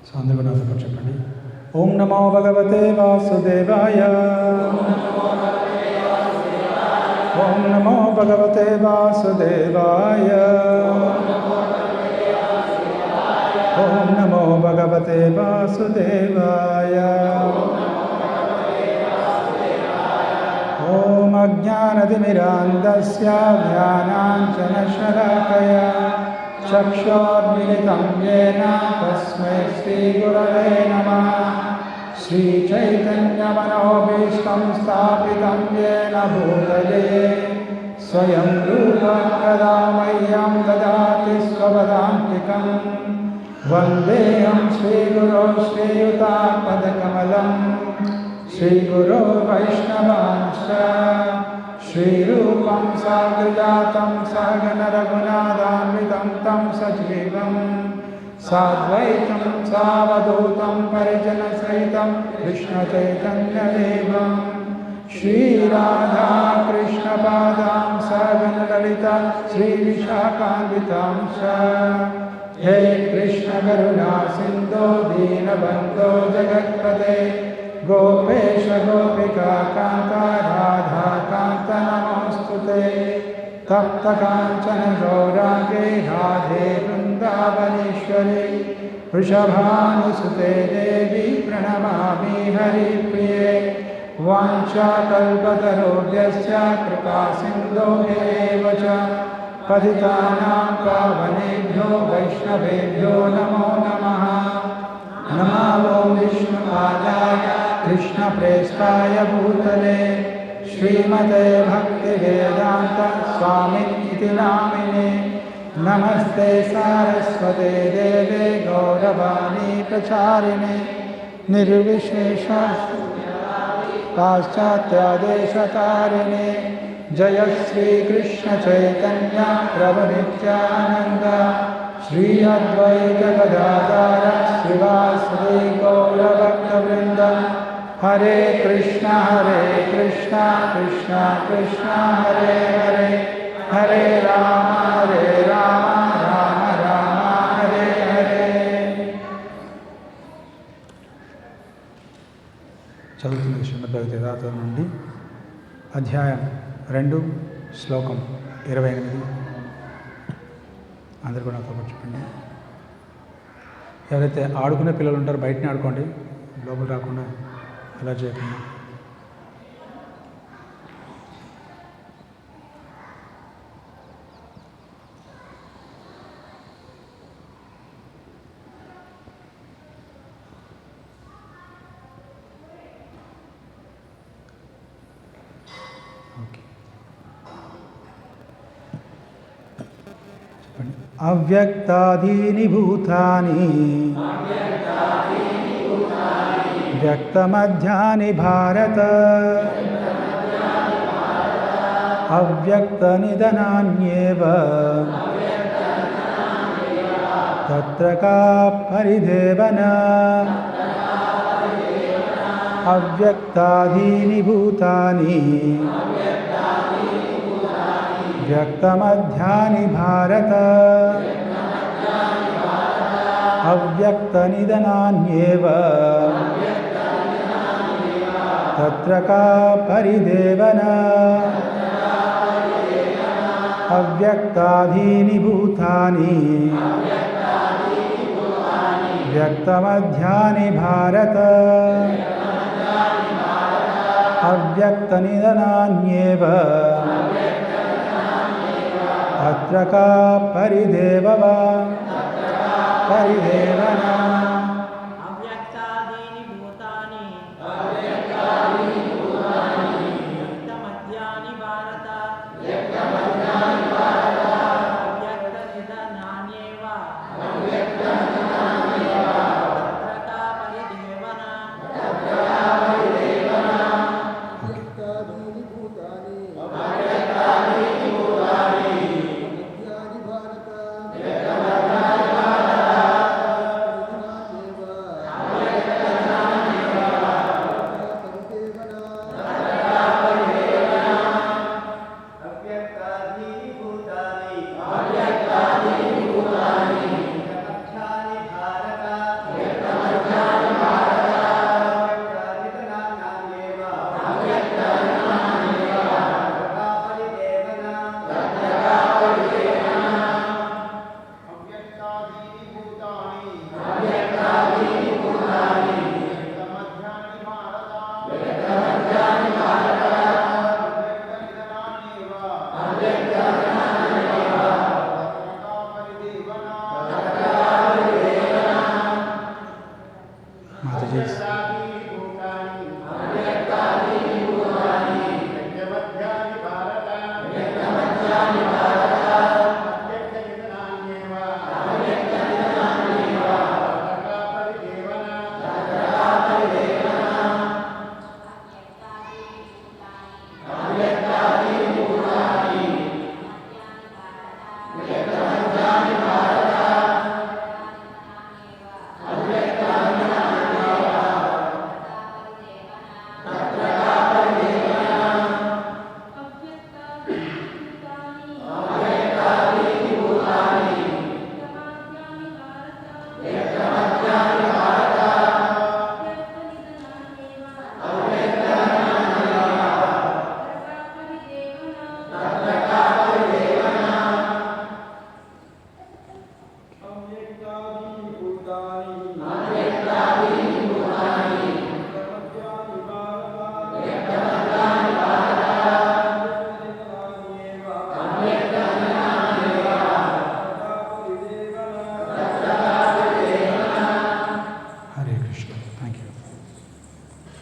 సాంద్రగుణాథకు చెప్పండి. ఓం నమో భగవతే వాసుదేవాయ. ఓం నమో భగవతే వాసుదేవాయ. ఓం నమో భగవతే వాసుదేవాయ. ఓం అజ్ఞానతిమిరాంధస్య జ్ఞానాంజనశలాకయా చక్షుర్మిలితం యేన తస్మై శ్రీగురవే నమః. శ్రీచైతన్యమనోభీష్టం స్థాపితం యేన భూతలే స్వయం రూపం కదా మह्यं దదాతి స్వపదాంతికం. వందేహం శ్రీగురో శ్రీయుతాపదకమలం. శ్రీగురో వైష్ణవాంశ్చ శ్రీరూపం సాగ్రజాతం సహగణ రఘునాథాన్వితం తం సజీవం సాద్వైతం సావధూతం పరిజన సహితం కృష్ణచైతన్యదేవం శ్రీరాధా కృష్ణపాదాం సహగణ లలిత శ్రీవిశాఖాన్వితాం చ. హే కృష్ణ కరుణా సింధో దీనబంధో జగత్పతే గోపేశ గోపికా కాంత రాధా కాంత నమోస్తుతే. తప్త కాంచన గౌరాంగే రాధే వృందావనేశ్వరి వృషభానుసుతే దేవి ప్రణమామి హరిప్రియే. వాంఛాకల్పతరుభ్యశ్చ కృపా సింధోభ్యైవ చ పతితానాం పావనేభ్యో వైష్ణవేభ్యో నమో నమః. నమో విష్ణుపాదాయ కృష్ణప్రేష్ఠాయ భూతలే శ్రీమతే భక్తివేదాంత స్వామినితి నామినే. నమస్తే సారస్వతే దేవే గౌరవాణి ప్రచారిణే నిర్విశేష పాశ్చాత్యాదేశతారిణే. జయ శ్రీకృష్ణ చైతన్య ప్రభు నిత్యానంద శ్రీ అద్వైత గదాధర శ్రీవాసవి గౌరభక్తవృంద. హరే కృష్ణ కృష్ణ కృష్ణ హరే హరే. హరే రామ రామ రామ హరే హరే. చదువుతున్న శ్రీమద్ భగవద్గీత నుండి అధ్యాయం 2 శ్లోకం 28. అందరు కూడా నాతో చెప్పండి. ఎవరైతే ఆడుకునే పిల్లలు ఉంటారో బయటనే ఆడుకోండి, లోపల రాకుండా అలా చేయకుండా. ఓకే, అవ్యక్తాదీని భూతాని వ్యక్తమధ్యాని భారత. అవ్యక్తనిధనాన్యేవ తత్ర కా పరిదేవన. అవ్యక్తాదీని భూతాని వ్యక్తమధ్యాని భారత. అవ్యక్తనిధనాన్యేవ తత్ర కా పరిదేవన. అవ్యక్తాదీని భూతాని వ్యక్తమధ్యాని భారత. అవ్యక్తనిధనాన్యేవ తత్ర కా పరిదేవన. అవ్యక్తాదీని భూతాని వ్యక్తమధ్యాని భారత. అవ్యక్తనిధనాన్యేవ తత్ర కా పరిదేవన. माताजी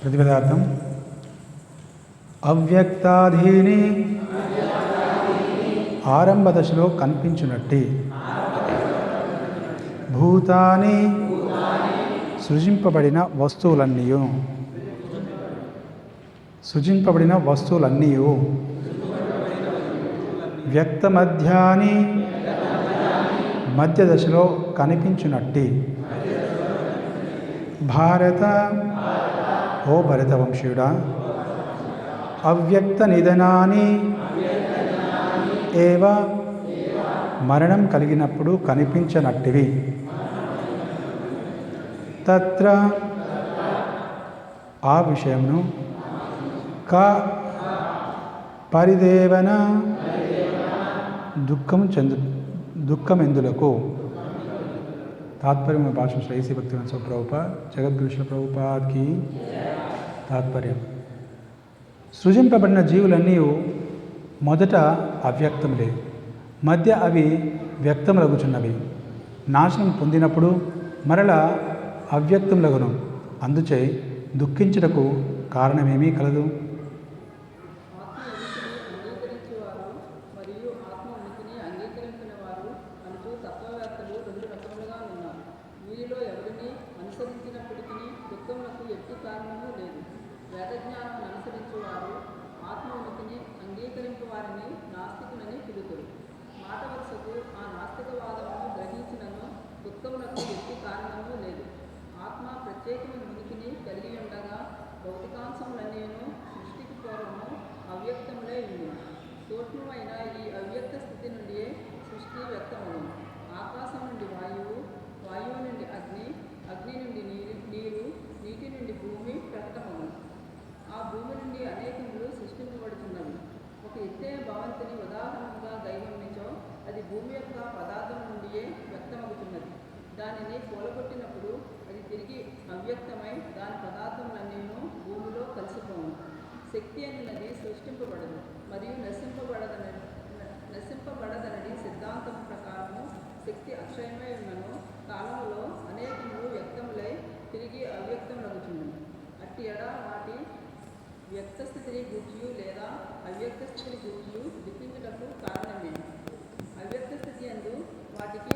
ప్రతిపదార్థం అవ్యక్తాధీని ఆరంభ దశలో కనిపించునట్టి భూతాని సృజింపబడిన వస్తువులన్నీ వ్యక్తమధ్యాని మధ్య దశలో కనిపించునట్టి భారత ఓ భరతవంశీయుడా అవ్యక్త నిధనాని ఏవ మరణం కలిగినప్పుడు కనిపించనట్టివి తత్ర ఆ విషయమును క పరిదేవన దుఃఖమెందులకు तात्पर्य में भाषण श्री सी भक्तिवेदांत स्वामी प्रभुपाद जगद्गुरु श्री प्रभुपाद की తాత్పర్యం సృజింపబడిన జీవులన్నీ మొదట అవ్యక్తములే, మధ్య అవి వ్యక్తములగుచున్నవి. నాశనం పొందినప్పుడు మరల అవ్యక్తములగును. అందుచే దుఃఖించుటకు కారణమేమీ కలదు. ప్రత్యేకమైన ఉనికిని కలిగి ఉండగా భౌతికాంశములనేను సృష్టికి పూర్వము అవ్యక్తములే ఉంది. సూక్ష్మమైన ఈ అవ్యక్త స్థితి నుండి సృష్టి వ్యక్తమవును. ఆకాశం నుండి వాయువు, వాయువు నుండి అగ్ని, అగ్ని నుండి నీరు, నీటి నుండి భూమి ప్రకటమవును. ఆ భూమి నుండి అనేకములు సృష్టింపబడుతున్నవి. ఒక ఎత్తైన భవంతిని ఉదాహరణగా దైవమిచో అది భూమి యొక్క పదార్థం నుండియే వ్యక్తమవుతున్నది. దానిని కూలగొట్టినప్పుడు అది తిరిగి అవ్యక్తమై దాని పదార్థములన్నీను భూమిలో కలిసిపోవును. శక్తి అన్నది సృష్టింపబడదు మరియు నశింపబడదనడి సిద్ధాంతం ప్రకారము శక్తి అక్షయమై ఉన్నను కాలంలో అనేకములు వ్యక్తములై తిరిగి అవ్యక్తములగుచున్నవి. అట్టి ఎడ వాటి వ్యక్త స్థితిని గూర్చియు లేదా అవ్యక్త స్థితిని గూర్చియు దుఃఖించుటకు కారణమే. అవ్యక్త స్థితి యందు వాటికి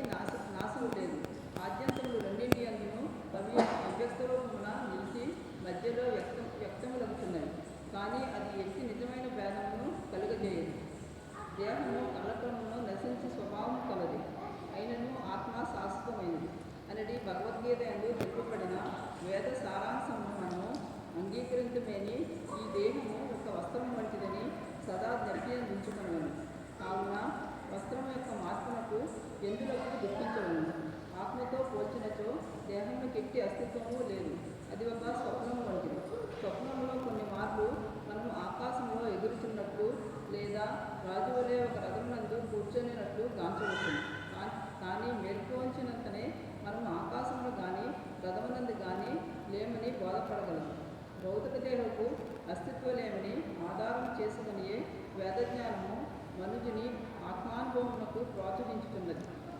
నాశము లేదు. ఆద్యంతములు రెండింటి యందును అవ్యక్తరూపమున నిలిచి మధ్యలో వ్యక్తములగుచున్నవి. కానీ అది ఎట్టి నిజమైన భేదమును కలుగజేయదు. దేహము కాలక్రమంలో నశించే స్వభావం కలది, అయినను ఆత్మ శాశ్వతమైనది అనేది భగవద్గీత యందు తెలుపబడిన వేద సారాంశమును మనము అంగీకరించమేని ఈ దేహము ఒక వస్త్రం వంటిదని సదా జ్ఞప్తించుకున్నాను. కావున వస్త్రం యొక్క మార్పునకు ఎందులకు దుఃఖించవలను. ఆత్మతో పోల్చినచో దేహంలో ఎట్టి అస్తిత్వము లేదు. అది ఒక స్వప్నము వంటిది. స్వప్నంలో కొన్ని మార్లు మనము ఆకాశంలో ఎగురుతున్నట్లు లేదా రాజువలే ఒక రథమునందు కూర్చొనినట్లు గాంచవచ్చును. కానీ మెరుపుంచినంతనే మనము ఆకాశంలో కానీ రథమునందు కానీ లేమని బోధపడగలము. భౌతిక దేహకు అస్తిత్వలేమని ఆధారం చేసుకునియే వేదజ్ఞానము మనుజుని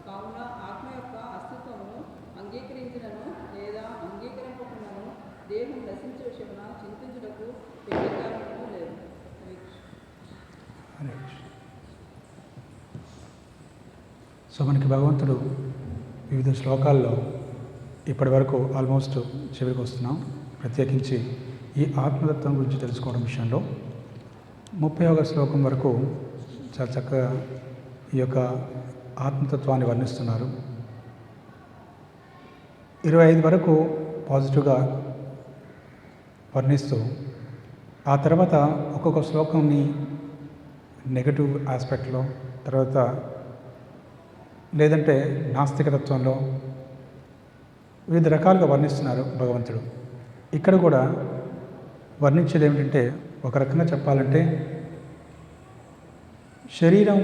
కావున ఆత్మ యొక్క అస్తిత్వమును అంగీకరించినను లేదా అంగీకరింపకుండాను దేహం నశించే విషయమున చింతించుటకు ఎట్టి కారణము లేదు. సో మనకి భగవంతుడు వివిధ శ్లోకాల్లో ఇప్పటి వరకు ఆల్మోస్ట్ చివరికి వస్తున్నాం. ప్రత్యేకించి ఈ ఆత్మతత్వం గురించి తెలుసుకోవడం విషయంలో 31వ శ్లోకం వరకు చాలా చక్కగా ఈ యొక్క ఆత్మతత్వాన్ని వర్ణిస్తున్నారు. 25 వరకు పాజిటివ్గా వర్ణిస్తూ ఆ తర్వాత ఒక్కొక్క శ్లోకంని నెగటివ్ ఆస్పెక్ట్లో, తర్వాత లేదంటే నాస్తికతత్వంలో వివిధ రకాలుగా వర్ణిస్తున్నారు భగవంతుడు. ఇక్కడ కూడా వర్ణించేది ఏమిటంటే, ఒక రకంగా చెప్పాలంటే శరీరం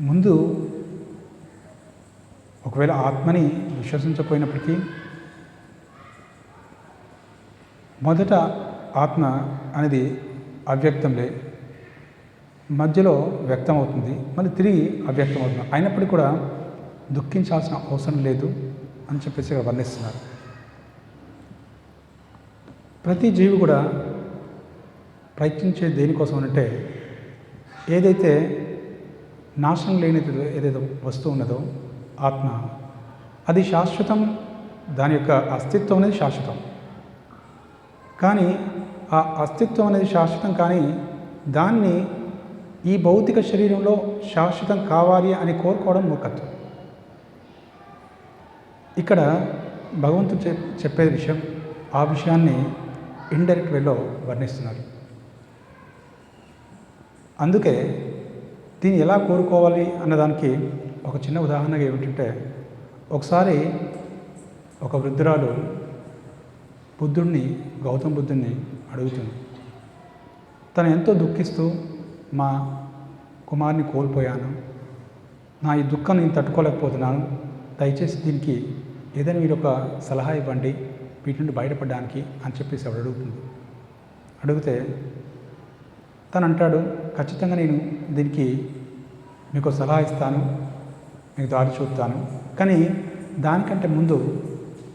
ముందు ఒకవేళ ఆత్మని విశ్వసించకపోయినప్పటికీ మొదట ఆత్మ అనేది అవ్యక్తంలే, మధ్యలో వ్యక్తం అవుతుంది, మళ్ళీ తిరిగి అవ్యక్తం అవుతుంది. అయినప్పటికీ కూడా దుఃఖించాల్సిన అవసరం లేదు అని చెప్పేసి వర్ణిస్తున్నారు. ప్రతి జీవి కూడా ప్రయత్నించే దేనికోసం అంటే, ఏదైతే నాశనం లేనిది ఏదైతే వస్తువు ఉన్నదో ఆత్మ, అది శాశ్వతం, దాని యొక్క అస్తిత్వం అనేది శాశ్వతం. కానీ ఆ అస్తిత్వం అనేది శాశ్వతం, కానీ దాన్ని ఈ భౌతిక శరీరంలో శాశ్వతం కావాలి అని కోరుకోవడం మూర్ఖత్వం. ఇక్కడ భగవంతుడు చెప్పే విషయం, ఆ విషయాన్ని ఇండైరెక్ట్ వేలో వర్ణిస్తున్నారు. అందుకే దీన్ని ఎలా కోరుకోవాలి అన్నదానికి ఒక చిన్న ఉదాహరణగా ఏమిటంటే, ఒకసారి ఒక వృద్ధురాలు గౌతమ బుద్ధుడిని అడుగుతుంది. తను ఎంతో దుఃఖిస్తూ, మా కుమారుని కోల్పోయాను, నా ఈ దుఃఖం నేను తట్టుకోలేకపోతున్నాను, దయచేసి దీనికి ఏదైనా మీరు ఒక సలహా ఇవ్వండి వీటి నుండి బయటపడడానికి అని చెప్పేసి ఆవిడ అడుగుతుంది. అడిగితే తను అంటాడు, ఖచ్చితంగా నేను దీనికి మీకు సలహా ఇస్తాను, మీకు దారి చూపుతాను, కానీ దానికంటే ముందు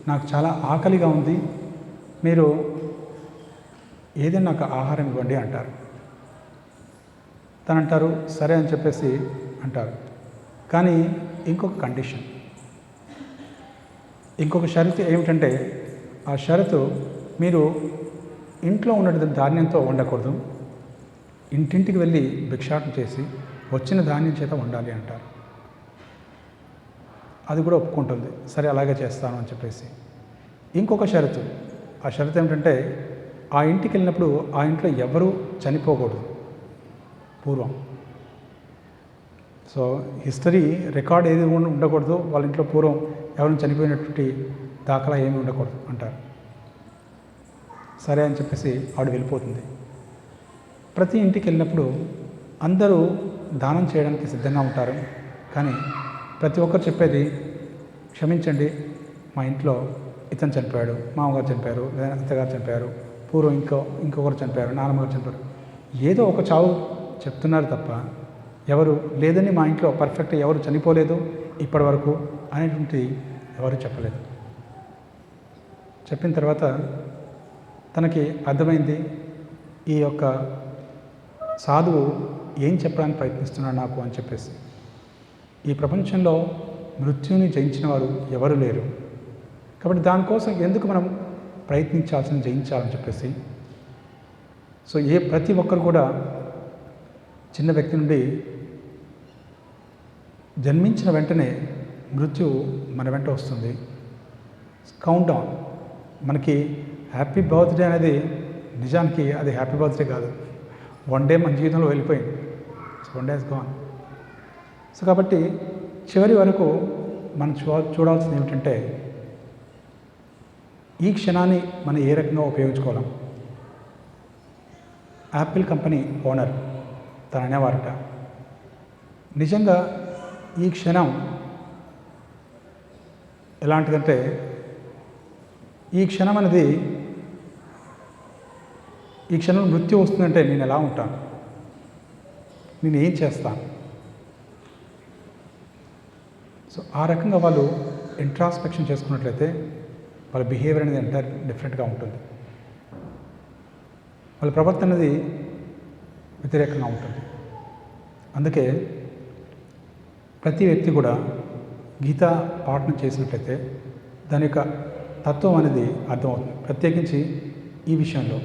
నాకు చాలా ఆకలిగా ఉంది, మీరు ఏదైనా నాకు ఆహారం ఇవ్వండి అంటారు. తను అంటారు సరే అని చెప్పేసి అంటారు. కానీ ఇంకొక కండిషన్, ఇంకొక షరతు ఏమిటంటే, ఆ షరతు మీరు ఇంట్లో ఉన్నటువంటి ధాన్యంతో వండకూడదు, ఇంటింటికి వెళ్ళి భిక్షాటన చేసి వచ్చిన ధాన్యం చేత వండాలి అంటారు. అది కూడా ఒప్పుకుంటుంది, సరే అలాగే చేస్తాను అని చెప్పేసి. ఇంకొక షరతు, ఆ షరతు ఏమిటంటే, ఆ ఇంటికి వెళ్ళినప్పుడు ఆ ఇంట్లో ఎవరూ చనిపోకూడదు పూర్వం. సో హిస్టరీ రికార్డ్ ఏది ఉండకూడదు, వాళ్ళ ఇంట్లో పూర్వం ఎవరైనా చనిపోయినటువంటి దాఖలా ఏమీ ఉండకూడదు అంటారు. సరే అని చెప్పేసి ఆవిడ వెళ్ళిపోతుంది. ప్రతి ఇంటికి వెళ్ళినప్పుడు అందరూ దానం చేయడానికి సిద్ధంగా ఉంటారు, కానీ ప్రతి ఒక్కరు చెప్పేది, క్షమించండి మా ఇంట్లో ఇతను చనిపోయాడు, మామగారు చనిపోయారు, లేదా అత్తగారు చనిపోయారు, పూర్వం ఇంకొకరు చనిపోయారు, నాన్నమ్మగారు చనిపోయారు, ఏదో ఒక చావు చెప్తున్నారు తప్ప ఎవరు లేదని మా ఇంట్లో పర్ఫెక్ట్ ఎవరు చనిపోలేదు ఇప్పటి వరకు అనేటువంటి ఎవరు చెప్పలేదు. చెప్పిన తర్వాత తనకి అర్థమైంది, ఈ యొక్క సాధువు ఏం చెప్పడానికి ప్రయత్నిస్తున్నాడు నాకు అని చెప్పేసి. ఈ ప్రపంచంలో మృత్యుని జయించిన వారు ఎవరు లేరు, కాబట్టి దానికోసం ఎందుకు మనం జయించాలని చెప్పేసి. సో ప్రతి ఒక్కరు కూడా చిన్న వ్యక్తి నుండి జన్మించిన వెంటనే మృత్యు మన వెంట వస్తుంది. కౌంట్ డౌన్, మనకి హ్యాపీ బర్త్డే అనేది నిజానికి అది హ్యాపీ బర్త్డే కాదు, వన్ డే మన జీవితంలో వెళ్ళిపోయింది. So one day is gone. So కాబట్టి చివరి వరకు మనం చూడాల్సింది ఏమిటంటే, ఈ క్షణాన్ని మనం ఏ రకంగా ఉపయోగించుకోవాలి. యాపిల్ కంపెనీ ఓనర్ తను అనేవారట, నిజంగా ఈ క్షణం ఎలాంటిదంటే, ఈ క్షణం అనేది, ఈ క్షణం మృత్యు వస్తుందంటే నేను ఎలా ఉంటాను, నేను ఏం చేస్తాను, సో ఆ రకంగా వాళ్ళు ఇంట్రాస్పెక్షన్ చేసుకున్నట్లయితే వాళ్ళ బిహేవియర్ అనేది ఎంటైర్ డిఫరెంట్గా ఉంటుంది. వాళ్ళ ప్రవర్తన అనేది వ్యతిరేకంగా ఉంటుంది. అందుకే ప్రతి వ్యక్తి కూడా గీతా పాఠనం చేసినట్లయితే దాని యొక్క తత్వం అనేది అర్థమవుతుంది. ప్రత్యేకించి ఈ విషయంలో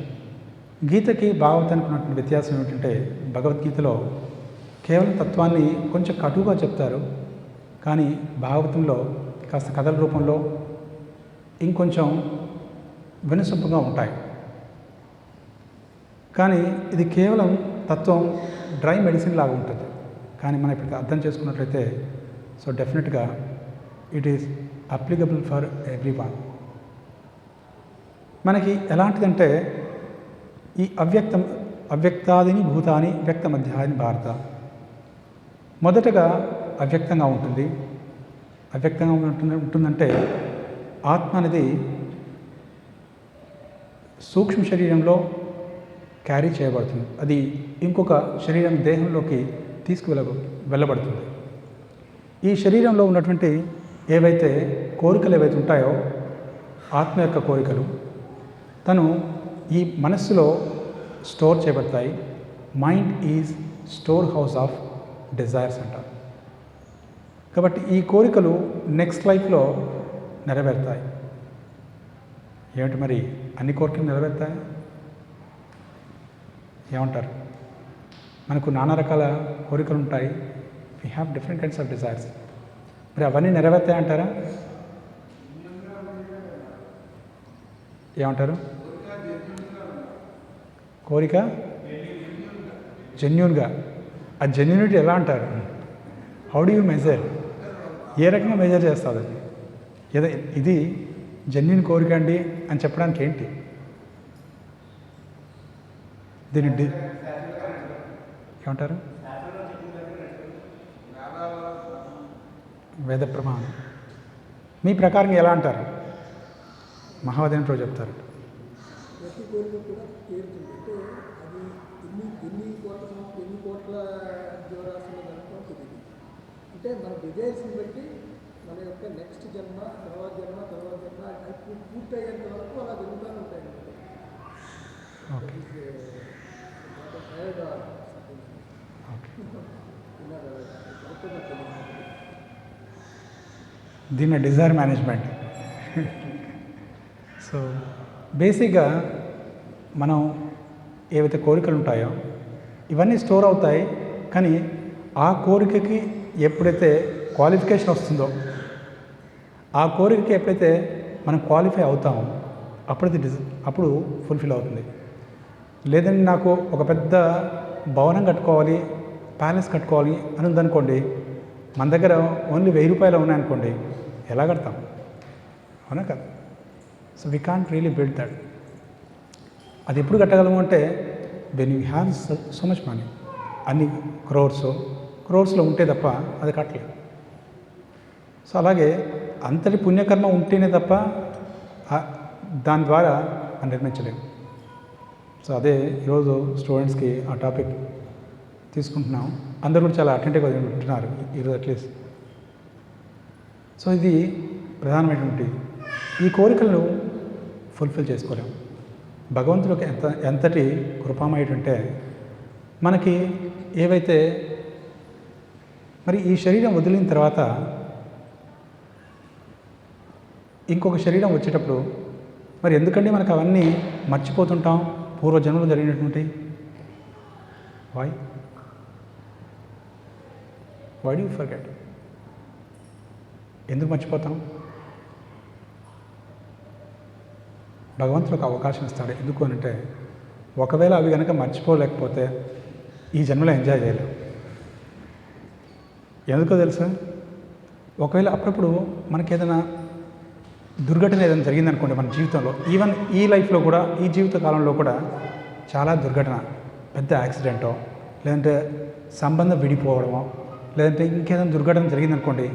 గీతకి భాగవతానికి ఉన్నటువంటి వ్యత్యాసం ఏమిటంటే, భగవద్గీతలో కేవలం తత్వాన్ని కొంచెం కటువుగా చెప్తారు, కానీ భాగవతంలో కాస్త కథల రూపంలో ఇంకొంచెం వినసొంపుగా ఉంటాయి. కానీ ఇది కేవలం తత్వం డ్రై మెడిసిన్ లాగా ఉంటుంది. కానీ మనం ఇప్పుడు అర్థం చేసుకున్నట్లయితే సో డెఫినెట్గా it is applicable for every one. మనకి ఎలాంటిదంటే ఈ అవ్యక్తాదిని భూతాని వ్యక్త మధ్యాని భారత. మొదటగా అవ్యక్తంగా ఉంటుంది. అవ్యక్తంగా ఉంటుందంటే ఆత్మ అనేది సూక్ష్మ శరీరంలో క్యారీ చేయబడుతుంది. అది ఇంకొక శరీరం దేహంలోకి వెళ్ళబడుతుంది. ఈ శరీరంలో ఉన్నటువంటి ఏవైతే కోరికలు ఏవైతే ఉంటాయో ఆత్మ యొక్క కోరికలు తను ఈ మనస్సులో స్టోర్ చేయబడతాయి. Mind is store house of desires అంటారు. కాబట్టి ఈ కోరికలు నెక్స్ట్ లైఫ్లో నెరవేరుతాయి. ఏమిటి మరి అన్ని కోరికలు నెరవేరుతాయి ఏమంటారు? మనకు నానా రకాల కోరికలు ఉంటాయి. We have different kinds of desires. మరి అవన్నీ నెరవేరుతాయి అంటారా? ఏమంటారు? కోరిక జెన్యూన్గా. ఆ జెన్యూనిటీ ఎలా అంటారు? How do you measure? ఏ రకంగా మెజర్ చేస్తుంది అది? ఏదో ఇది జెన్యూన్ కోరిక అండి అని చెప్పడానికి ఏంటి? దీన్ని ఏమంటారు? వేద ప్రమాణం. మీ ప్రకారం ఎలా అంటారు? మహావదేన ప్రభు చెప్తారు. ప్రతి కోరిక కూడా తీరుతుంది. అంటే అది ఎన్ని కోట్ల జీవరాశుల దాంట్లో తెలియదు. అంటే మన డిజైర్స్ని బట్టి మన యొక్క నెక్స్ట్ జన్మ తర్వాత జన్మ అది పూర్తయ్యేంత వరకు అలా జరుగుతూనే ఉంటాయి. ఓకే. దీన్ని డిజైర్ మేనేజ్మెంట్. సో బేసిక్గా మనం ఏవైతే కోరికలు ఉంటాయో ఇవన్నీ స్టోర్ అవుతాయి. కానీ ఆ కోరికకి ఎప్పుడైతే క్వాలిఫికేషన్ వస్తుందో, ఆ కోరికకి ఎప్పుడైతే మనం క్వాలిఫై అవుతామో అప్పుడు ఫుల్ఫిల్ అవుతుంది. లేదంటే నాకు ఒక పెద్ద భవనం కట్టుకోవాలి, ప్యాలెస్ కట్టుకోవాలి అని ఉందనుకోండి, మన దగ్గర ఓన్లీ 1000 రూపాయలు ఉన్నాయనుకోండి, ఎలా కడతాం? అవునా కదా? So we can't really build that. అది ఎప్పుడు కట్టగలము అంటే when you have so much money. అన్ని క్రోర్స్లో ఉంటే తప్ప అది కట్టలేదు. సో అలాగే అంతటి పుణ్యకర్మ ఉంటేనే తప్ప దాని ద్వారా మనం నిర్మించలేము. సో అదే ఈరోజు స్టూడెంట్స్కి ఆ టాపిక్ తీసుకుంటున్నాం. అందరూ కూడా చాలా అటెంటివ్గా వింటున్నారు ఈరోజు అట్లీస్ట్. సో ఇది ప్రధానమైనటువంటి ఈ కోరికలను ఫుల్ఫిల్ చేసుకోలేము. భగవంతుడికి ఎంతటి కృపామయుడంటే మనకి ఏవైతే మరి ఈ శరీరం వదిలిన తర్వాత ఇంకొక శరీరం వచ్చేటప్పుడు మరి ఎందుకంటే మనకు అవన్నీ మర్చిపోతుంటాం పూర్వజన్మలో జరిగినటువంటి? Why do you forget? ఎందుకు మర్చిపోతాం? భగవంతుడు ఒక అవకాశం ఇస్తాడు. ఎందుకు అంటే ఒకవేళ అవి కనుక మర్చిపోలేకపోతే ఈ జన్మలో ఎంజాయ్ చేయలేం. ఎందుకో తెలుసా? ఒకవేళ అప్పుడప్పుడు మనకి ఏదైనా దుర్ఘటన ఏదైనా జరిగిందనుకోండి మన జీవితంలో, ఈవెన్ ఈ లైఫ్లో కూడా, ఈ జీవిత కాలంలో కూడా చాలా దుర్ఘటన, పెద్ద యాక్సిడెంటో లేదంటే సంబంధం విడిపోవడమో లేదంటే ఇంకేదైనా దుర్ఘటన జరిగిందనుకోండి,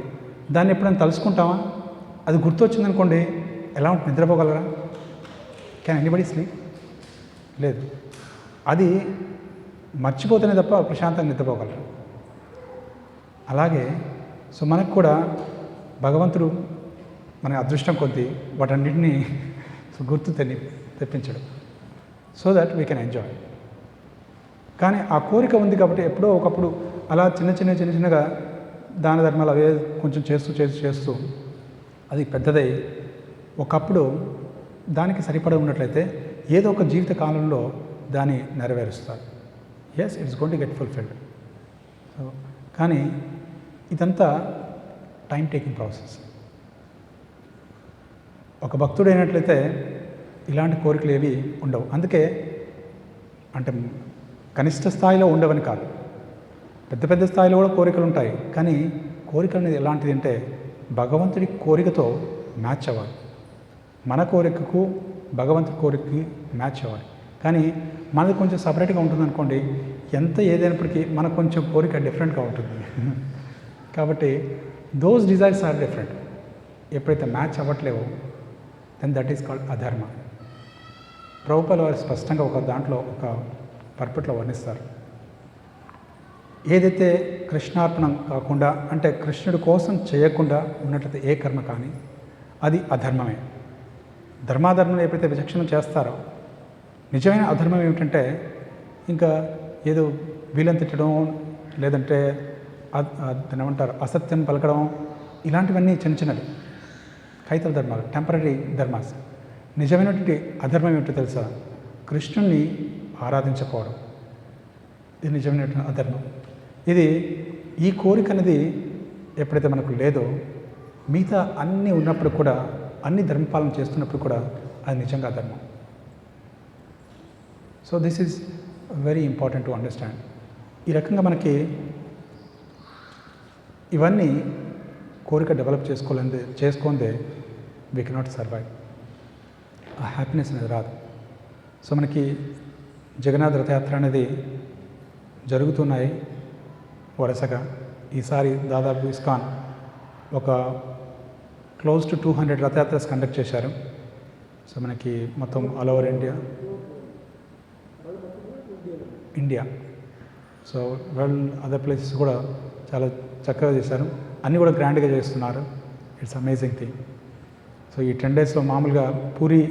దాన్ని ఎప్పుడైనా తలుసుకుంటామా? అది గుర్తొచ్చిందనుకోండి ఎలా ఉంటుంది? నిద్రపోగలరా? Can anybody sleep? లేదు. అది మర్చిపోతేనే తప్ప ప్రశాంతంగా నిద్రపోగలరు. అలాగే సో మనకు కూడా భగవంతుడు మన అదృష్టం కొద్దీ వాటన్నిటినీ గుర్తు తెప్పించడం, so that we can enjoy. కానీ ఆ కోరిక ఉంది కాబట్టి ఎప్పుడో ఒకప్పుడు అలా చిన్నగా దాన ధర్మాలు అవే కొంచెం చేస్తూ అది పెద్దదై ఒకప్పుడు దానికి సరిపడ ఉన్నట్లయితే ఏదో ఒక జీవిత కాలంలో దాన్ని నెరవేరుస్తారు. Yes, it's going to get fulfilled. So కానీ ఇదంతా టైం టేకింగ్ ప్రాసెస్. ఒక భక్తుడు అయినట్లయితే ఇలాంటి కోరికలు ఏవి ఉండవు. అందుకే అంటే కనిష్ట స్థాయిలో ఉండవని కాదు, పెద్ద స్థాయిలో కూడా కోరికలు ఉంటాయి. కానీ కోరిక అనేది ఎలాంటిది అంటే భగవంతుడి కోరికతో మ్యాచ్ అవ్వాలి. మన కోరికకు భగవంతుడి కోరికకి మ్యాచ్ అవ్వాలి. కానీ మనది కొంచెం సపరేట్గా ఉంటుంది అనుకోండి, ఎంత ఏదైనప్పటికీ మనకు కొంచెం కోరిక డిఫరెంట్గా ఉంటుంది. కాబట్టి దోస్ డిజైర్స్ ఆర్ డిఫరెంట్. ఎప్పుడైతే మ్యాచ్ అవ్వట్లేవో then that is called adharma. Prabhupada వారు స్పష్టంగా ఒక దాంట్లో ఒక పర్పట్లో వర్ణిస్తారు. ఏదైతే కృష్ణార్పణం కాకుండా అంటే కృష్ణుడి కోసం చేయకుండా ఉన్నట్లయితే ఏ కర్మ కానీ అది అధర్మమే. ధర్మాధర్మం ఎప్పుడైతే విచక్షణ చేస్తారో, నిజమైన అధర్మం ఏమిటంటే ఇంకా ఏదో వీళ్ళని తిట్టడం, లేదంటే దాన్ని ఏమంటారు అసత్యం పలకడం, ఇలాంటివన్నీ చిన్నవి కైతల ధర్మాలు, టెంపరీ ధర్మాస్. నిజమైనటువంటి అధర్మం ఏమిటో తెలుసా? కృష్ణుణ్ణి ఆరాధించకపోవడం. ఇది నిజమైనటువంటి అధర్మం. ఇది ఈ కోరిక అనేది ఎప్పుడైతే మనకు లేదో, మిగతా అన్నీ ఉన్నప్పుడు కూడా, అన్ని ధర్మపాలన చేస్తున్నప్పుడు కూడా అది నిజంగా అధర్మం. So this is very important to understand. ఈ రకంగా మనకి ఇవన్నీ కోరిక డెవలప్ చేసుకుందే వీ కెనాట్ సర్వైవ్. ఆ హ్యాపీనెస్ అనేది రాదు. సో మనకి జగన్నాథ రథయాత్ర అనేది జరుగుతున్నాయి వరుసగా. ఈసారి దాదాపు ఇస్కాన్ ఒక క్లోజ్ టు 200 రథయాత్రస్ కండక్ట్ చేశారు. సో మనకి మొత్తం all over India. So world other places కూడా చాలా చక్కగా చేశారు. అన్నీ కూడా గ్రాండ్గా చేస్తున్నారు. It's amazing thing. సో ఈ 10 డేస్లో మామూలుగా పూరి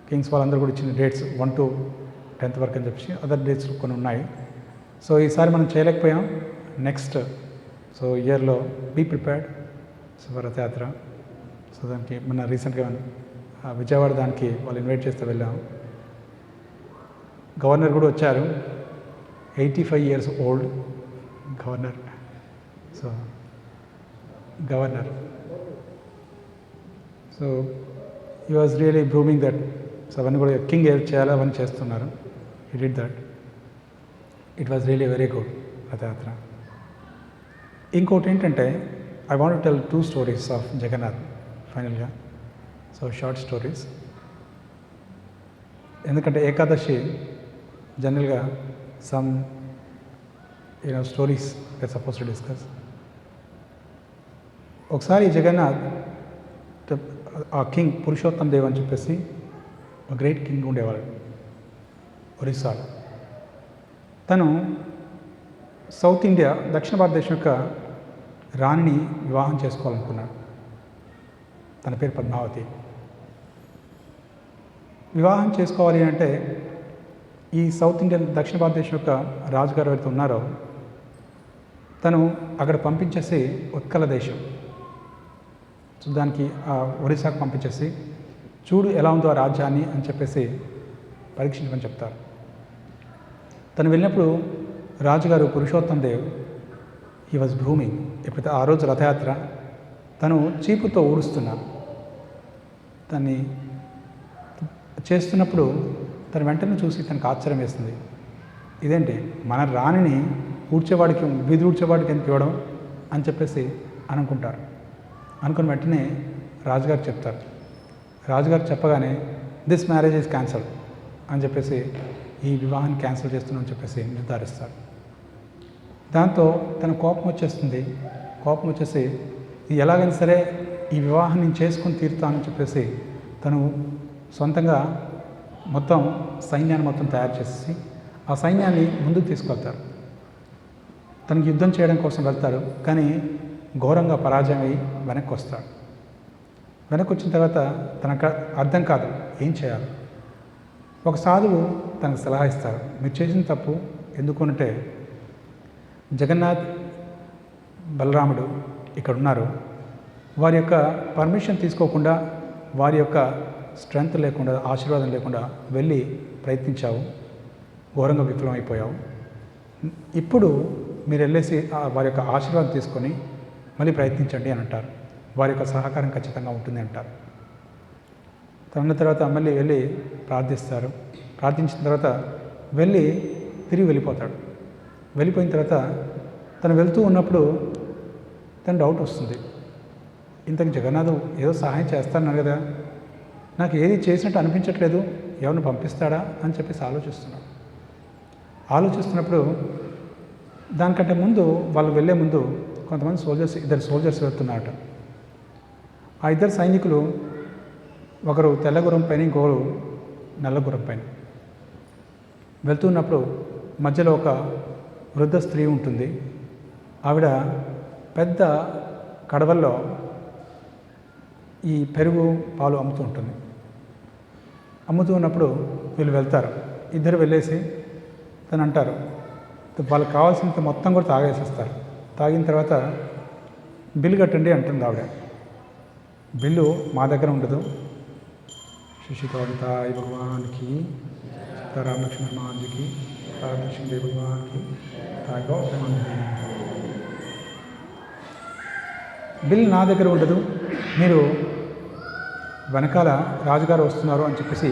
కింగ్స్ వాళ్ళందరూ కూడా ఇచ్చిన డేట్స్ 1 to 10th వరకు అని చెప్పి అదర్ డేట్స్ కొన్ని ఉన్నాయి. సో ఈసారి మనం చేయలేకపోయాం. నెక్స్ట్ సో ఇయర్లో be prepared so Rathayatra. So దానికి మన రీసెంట్గా విజయవాడ దానికి వాళ్ళు ఇన్వైట్ చేస్తే వెళ్ళాం. గవర్నర్ కూడా వచ్చారు. 85 years old governor. So so he was really brooming that. So అవన్నీ కూడా కింగ్ ఏం చేయాలో అవన్నీ చేస్తున్నారు. He did that. It was really very good Rathayatra. ఇంకోటి ఏంటంటే I want to tell 2 stories of Jagannath ఫైనల్గా. So short stories. ఎందుకంటే ఏకాదశి జనరల్గా some stories they suppose to discuss. ఒకసారి జగన్నాథ్ ఆ కింగ్ పురుషోత్తం దేవ్ అని చెప్పేసి ఒక గ్రేట్ కింగ్ ఉండేవాడు ఒరిస్సాలో. తను సౌత్ ఇండియా దక్షిణ భారతదేశం యొక్క రాణిని వివాహం చేసుకోవాలనుకున్నాడు. తన పేరు పద్మావతి. వివాహం చేసుకోవాలి అంటే ఈ సౌత్ ఇండియన్ దక్షిణ భారతదేశం యొక్క రాజుగారు ఎవరైతే ఉన్నారో తను అక్కడ పంపించేసి ఉత్కల దేశం, సో దానికి ఒరిస్సాకు పంపించేసి చూడు ఎలా ఉందో ఆ రాజ్యాన్ని అని చెప్పేసి పరీక్షించమని చెప్తారు. తను వెళ్ళినప్పుడు రాజుగారు పురుషోత్తం దేవ్ హీ వాజ్ బ్రూమింగ్. ఎప్పుడైతే ఆ రోజు రథయాత్ర తను చీపుతో ఊడుస్తున్నారు. దాన్ని చేస్తున్నప్పుడు తను వెంటనే చూసి తనకు ఆశ్చర్యం వేస్తుంది. ఇదేంటి మన రాణిని ఊడ్చేవాడికి వీధి ఊడ్చేవాడికి ఎందుకు ఇవ్వడం అని చెప్పేసి అనుకుంటారు. అనుకుని వెంటనే రాజుగారు చెప్తారు. రాజుగారు చెప్పగానే దిస్ మ్యారేజ్ ఈజ్ క్యాన్సల్ అని చెప్పేసి ఈ వివాహాన్ని క్యాన్సిల్ చేస్తున్నామని చెప్పేసి నిర్ధారిస్తారు. దాంతో తన కోపం వచ్చేస్తుంది. కోపం వచ్చేసి ఎలాగైనా సరే ఈ వివాహం నేను చేసుకొని తీరుతానని చెప్పేసి తను సొంతంగా మొత్తం సైన్యాన్ని మొత్తం తయారు చేసి ఆ సైన్యాన్ని ముందుకు తీసుకెళ్తారు. తనకి యుద్ధం చేయడం కోసం వెళ్తారు. కానీ ఘోరంగా పరాజయం అయ్యి వెనక్కి వస్తాడు. వెనక్కి వచ్చిన తర్వాత తనకు అర్థం కాదు ఏం చేయాలి. ఒక సాధువు తనకు సలహా ఇస్తారు, మీరు చేసిన తప్పు ఎందుకు అంటే జగన్నాథ్ బలరాముడు ఇక్కడ ఉన్నారు, వారి యొక్క పర్మిషన్ తీసుకోకుండా, వారి యొక్క స్ట్రెంగ్త్ లేకుండా, ఆశీర్వాదం లేకుండా వెళ్ళి ప్రయత్నించావు, ఘోరంగా విఫలమైపోయావు. ఇప్పుడు మీరు వెళ్ళేసి వారి యొక్క ఆశీర్వాదం తీసుకొని మళ్ళీ ప్రయత్నించండి అని అంటారు. వారి యొక్క సహకారం ఖచ్చితంగా ఉంటుంది అంటారు. అన్న తర్వాత మళ్ళీ వెళ్ళి ప్రార్థిస్తారు. ప్రార్థించిన తర్వాత వెళ్ళి తిరిగి వెళ్ళిపోతాడు. వెళ్ళిపోయిన తర్వాత తను వెళ్తూ ఉన్నప్పుడు తను డౌట్ వస్తుంది, ఇంతకు జగన్నాథు ఏదో సహాయం చేస్తానన్నారు కదా, నాకు ఏది చేసినట్టు అనిపించట్లేదు, ఎవరిని పంపిస్తాడా అని చెప్పేసి ఆలోచిస్తున్నప్పుడు దానికంటే ముందు వాళ్ళు వెళ్ళే ముందు కొంతమంది ఇద్దరు సోల్జర్స్ వెళ్తున్నారట. ఆ ఇద్దరు సైనికులు, ఒకరు తెల్ల గుర్రం పైన, ఇంకొకరు నల్ల గుర్రం పైన వెళ్తున్నప్పుడు మధ్యలో ఒక వృద్ధ స్త్రీ ఉంటుంది. ఆవిడ పెద్ద కడవల్లో ఈ పెరుగు పాలు అమ్ముతూ ఉంటుంది. అమ్ముతూ ఉన్నప్పుడు వీళ్ళు వెళ్తారు. ఇద్దరు వెళ్ళేసి తను అంటారు, వాళ్ళకి కావాల్సినంత మొత్తం కూడా తాగేసేస్తారు. తాగిన తర్వాత బిల్లు కట్టండి అంటుంది ఆవిడ. బిల్లు మా దగ్గర ఉండదు. శిశుకావితాయ భగవాన్కి, సీతారామ లక్ష్మణ హనుమాన్జీకి, లక్ష్మీదేవి భగవాన్కి, బిల్ నా దగ్గర ఉండదు, మీరు వెనకాల రాజుగారు వస్తున్నారు అని చెప్పేసి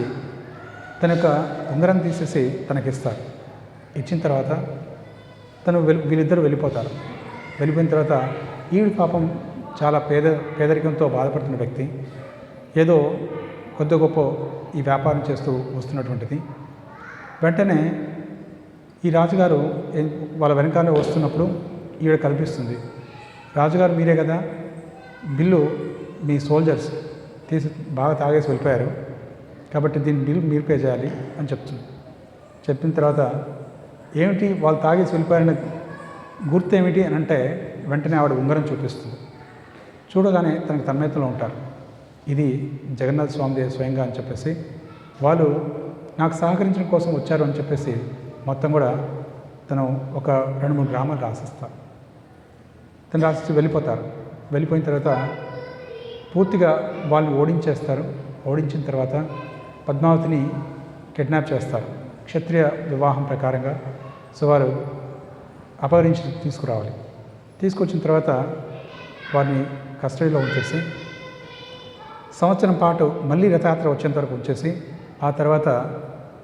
తన యొక్క ఉంగరం తీసేసి తనకిస్తారు. ఇచ్చిన తర్వాత వీళ్ళిద్దరూ వెళ్ళిపోతారు. వెళ్ళిపోయిన తర్వాత ఈవిడ పాపం చాలా పేదరికంతో బాధపడుతున్న వ్యక్తి, ఏదో కొద్ది గొప్ప ఈ వ్యాపారం చేస్తూ వస్తున్నటువంటిది. వెంటనే ఈ రాజుగారు వాళ్ళ వెనకాలే వస్తున్నప్పుడు ఈవిడ కల్పిస్తుంది, రాజుగారు మీరే కదా, బిల్లు మీ సోల్జర్స్ తీసి బాగా తాగేసి వెళ్ళిపోయారు, కాబట్టి దీని బిల్ మీరు పే చేయాలి అని చెప్తుంది. చెప్పిన తర్వాత ఏమిటి వాళ్ళు తాగేసి వెళ్ళిపోయారనే గుర్తు ఏమిటి అని అంటే వెంటనే ఆవిడ ఉంగరం చూపిస్తుంది. చూడగానే తనకు తన్మయతలో ఉంటారు, ఇది జగన్నాథ స్వామి స్వయంగా అని చెప్పేసి వాళ్ళు నాకు సహకరించడం కోసం వచ్చారు అని చెప్పేసి మొత్తం కూడా తను ఒక 2-3 గ్రామాలు రాసిస్తారు. తను రాసి వెళ్ళిపోతారు. వెళ్ళిపోయిన తర్వాత పూర్తిగా వాళ్ళు ఓడించేస్తారు. ఓడించిన తర్వాత పద్మావతిని కిడ్నాప్ చేస్తారు క్షత్రియ వివాహం ప్రకారంగా. సో వారు అపహరించి తీసుకురావాలి. తీసుకొచ్చిన తర్వాత వారిని కస్టడీలో ఉంచేసి సంవత్సరం పాటు మళ్ళీ రథయాత్ర వచ్చేంత వరకు ఉంచేసి ఆ తర్వాత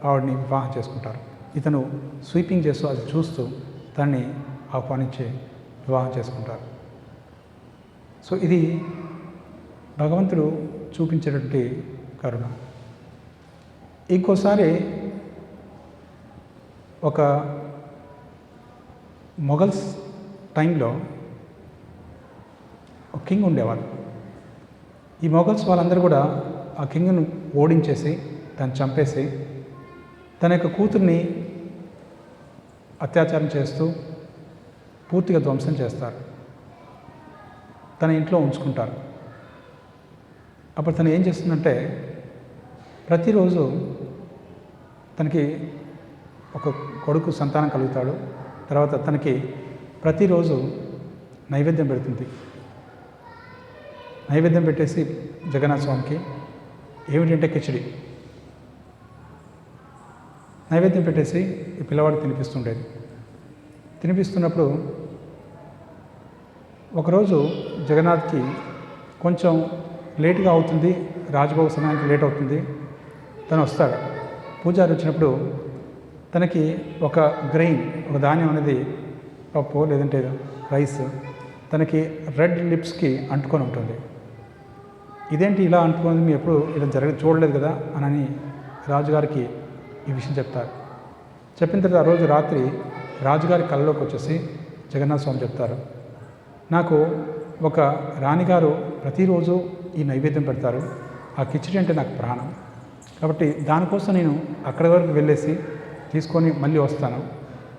ఆవిడని వివాహం చేసుకుంటారు. ఇతను స్వీపింగ్ చేస్తూ అది చూస్తూ దాన్ని ఆహ్వానించి వివాహం చేసుకుంటారు. సో ఇది భగవంతుడు చూపించేటువంటి కరుణ. ఇంకోసారి ఒక మొఘల్స్ టైంలో ఒక కింగ్ ఉండేవారు. ఈ మొఘల్స్ వాళ్ళందరూ కూడా ఆ కింగ్ను ఓడించేసి దాన్ని చంపేసి తన యొక్క కూతుర్ని అత్యాచారం చేస్తూ పూర్తిగా ధ్వంసం చేస్తారు. తన ఇంట్లో ఉంచుకుంటారు. అప్పుడు తను ఏం చేస్తుందంటే ప్రతిరోజు తనకి ఒక కొడుకు సంతానం కలుగుతాడు. తర్వాత తనకి ప్రతిరోజు నైవేద్యం పెడుతుంది. నైవేద్యం పెట్టేసి జగన్నాథ స్వామికి ఏమిటంటే కిచిడి నైవేద్యం పెట్టేసి ఈ పిల్లవాడికి తినిపిస్తుండేది. తినిపిస్తున్నప్పుడు ఒకరోజు జగన్నాథ్కి కొంచెం లేటుగా అవుతుంది, రాజభోగ సమయానికి లేట్ అవుతుంది. తను వస్తాడు. పూజారి వచ్చినప్పుడు తనకి ఒక గ్రెయిన్, ఒక ధాన్యం అనేది పప్పు లేదంటే రైస్ తనకి రెడ్ లిప్స్కి అంటుకొని ఉంటుంది. ఇదేంటి ఇలా అంటుకుంది, మీ ఎప్పుడు ఇలా చూడలేదు కదా అని రాజుగారికి ఈ విషయం చెప్తారు. చెప్పిన తర్వాత ఆ రోజు రాత్రి రాజుగారి కళ్ళలోకి వచ్చేసి జగన్నాథ స్వామి చెప్తారు, నాకు ఒక రాణిగారు ప్రతిరోజు ఈ నైవేద్యం పెడతారు, ఆ కిచిడి అంటే నాకు ప్రాణం, కాబట్టి దానికోసం నేను అక్కడి వరకు వెళ్ళేసి తీసుకొని మళ్ళీ వస్తాను.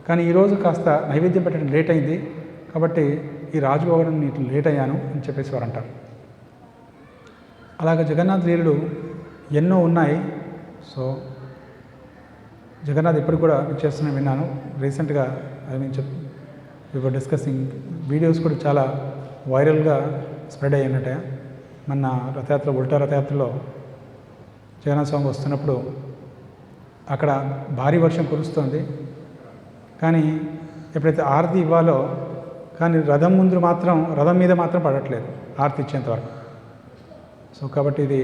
కానీ ఈరోజు కాస్త నైవేద్యం పెట్టడం లేట్ అయింది, కాబట్టి ఈ రాజు అవ్వడం నీకు లేట్ అయ్యాను అని చెప్పేసి వారు అంటారు. అలాగే జగన్నాథ్ లీలలు ఎన్నో ఉన్నాయి. సో జగన్నాథ్ ఎప్పుడు కూడా చేస్తున్నా విన్నాను. రీసెంట్గా I mean viewer discussing videos కూడా చాలా వైరల్గా స్ప్రెడ్ అయ్యాయన్నట్టే. మొన్న రథయాత్ర ఉల్టా రథయాత్రలో జగన్నాథ స్వామి వస్తున్నప్పుడు అక్కడ భారీ వర్షం కురుస్తుంది. కానీ ఎప్పుడైతే ఆరతి ఇవ్వాలో కానీ రథం మీద మాత్రం పడట్లేదు ఆరతి ఇచ్చేంతవరకు. సో కాబట్టి ఇది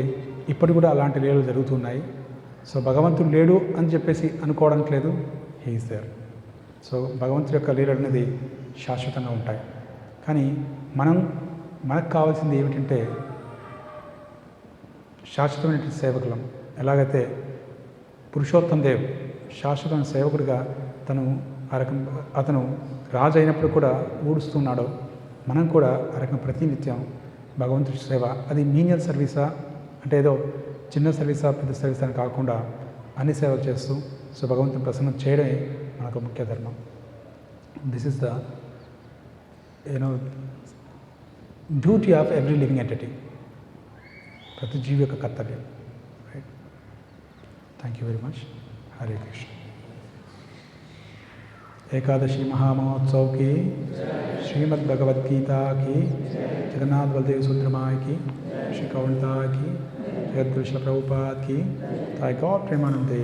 ఇప్పటి కూడా అలాంటి లీలలు జరుగుతున్నాయి. సో భగవంతుడు లేడు అని చెప్పేసి అనుకోవడానికి లేదు, హీ ఈజ్ దేర్. సో భగవంతుడి యొక్క లీలలు అనేది శాశ్వతంగా ఉంటాయి. కానీ మనకు కావాల్సింది ఏమిటంటే శాశ్వతమైన సేవకులం. ఎలాగైతే పురుషోత్తం దేవ్ శాశ్వతమైన సేవకుడిగా అతను రాజు అయినప్పుడు కూడా ఊడుస్తున్నాడో, మనం కూడా ఆ రకం ప్రతినిత్యం భగవంతుడి సేవ, అది మీనియల్ సర్వీసా అంటే ఏదో చిన్న సర్వీసా పెద్ద సర్వీసా అని కాకుండా అన్ని సేవలు చేస్తూ సో భగవంతుని ప్రసన్నం చేయడమే మనకు ముఖ్య ధర్మం. This is the duty of every living entity, ప్రతి జీవి యొక్క కర్తవ్యం. Right. Thank you very much. Hare Krishna. Ekadashi महामहोत्सव की, श्रीमद् भगवद गीता की, जगन्नाथ बलदेव सुब्रमाय की, श्री कौंडता की, जगत गुरु श्रील प्रभुपाद की, ताई गॉड प्रेमानंदे.